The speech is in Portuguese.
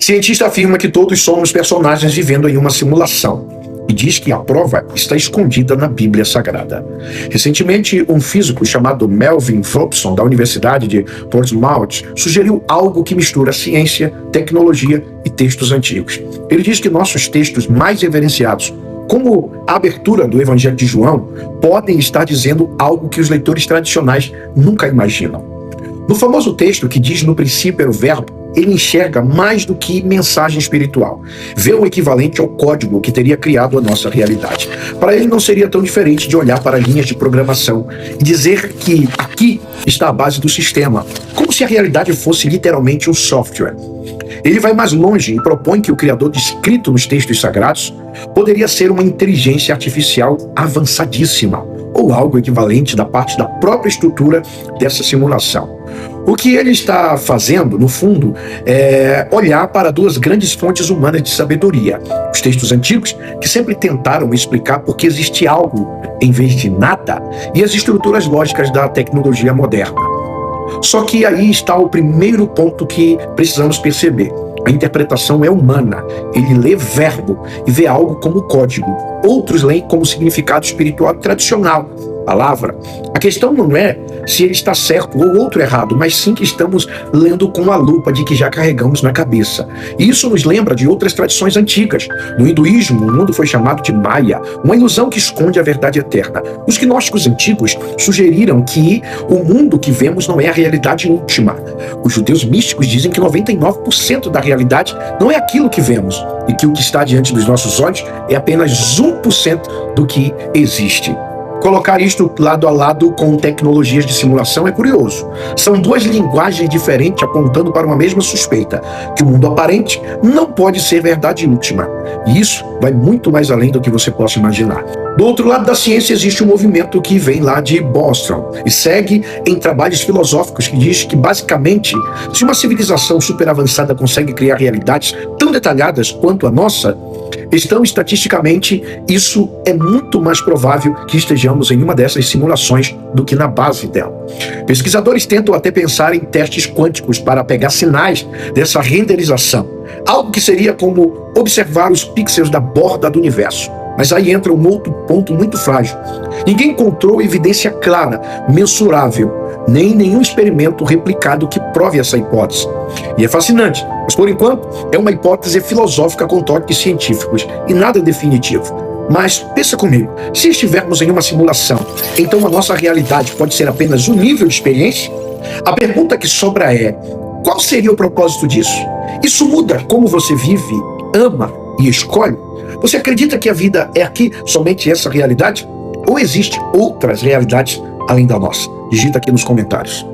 Cientista afirma que todos somos personagens vivendo em uma simulação e diz que a prova está escondida na Bíblia Sagrada. Recentemente, um físico chamado Melvin Vobson, da Universidade de Portsmouth, sugeriu algo que mistura ciência, tecnologia e textos antigos. Ele diz que nossos textos mais reverenciados, como a abertura do Evangelho de João, podem estar dizendo algo que os leitores tradicionais nunca imaginam. No famoso texto que diz no princípio era o verbo, ele enxerga mais do que mensagem espiritual. Vê o equivalente ao código que teria criado a nossa realidade. Para ele não seria tão diferente de olhar para linhas de programação e dizer que aqui está a base do sistema, como se a realidade fosse literalmente um software. Ele vai mais longe e propõe que o Criador descrito nos textos sagrados poderia ser uma inteligência artificial avançadíssima, ou algo equivalente da parte da própria estrutura dessa simulação. O que ele está fazendo, no fundo, é olhar para duas grandes fontes humanas de sabedoria. Os textos antigos, que sempre tentaram explicar por que existe algo em vez de nada, e as estruturas lógicas da tecnologia moderna. Só que aí está o primeiro ponto que precisamos perceber. A interpretação é humana. Ele lê verbo e vê algo como código. Outros leem como significado espiritual tradicional, palavra. A questão não é se ele está certo ou outro errado, mas sim que estamos lendo com a lupa de que já carregamos na cabeça. E isso nos lembra de outras tradições antigas. No hinduísmo, o mundo foi chamado de Maya, uma ilusão que esconde a verdade eterna. Os gnósticos antigos sugeriram que o mundo que vemos não é a realidade última. Os judeus místicos dizem que 99% da realidade não é aquilo que vemos, e que o que está diante dos nossos olhos é apenas 1% do que existe. Colocar isto lado a lado com tecnologias de simulação é curioso. São duas linguagens diferentes apontando para uma mesma suspeita, que o mundo aparente não pode ser verdade última. E isso vai muito mais além do que você possa imaginar. Do outro lado da ciência existe um movimento que vem lá de Boston e segue em trabalhos filosóficos que diz que, basicamente, se uma civilização super avançada consegue criar realidades tão detalhadas quanto a nossa, então, estatisticamente, isso é muito mais provável que estejamos em uma dessas simulações do que na base dela. Pesquisadores tentam até pensar em testes quânticos para pegar sinais dessa renderização, algo que seria como observar os pixels da borda do universo. Mas aí entra um outro ponto muito frágil. Ninguém encontrou evidência clara, mensurável, nem nenhum experimento replicado que prove essa hipótese. E é fascinante, mas por enquanto é uma hipótese filosófica com toques científicos e nada definitivo. Mas pensa comigo, se estivermos em uma simulação, então a nossa realidade pode ser apenas um nível de experiência? A pergunta que sobra é, qual seria o propósito disso? Isso muda como você vive, ama e escolhe? Você acredita que a vida é aqui somente essa realidade? Ou existem outras realidades além da nossa? Digita aqui nos comentários.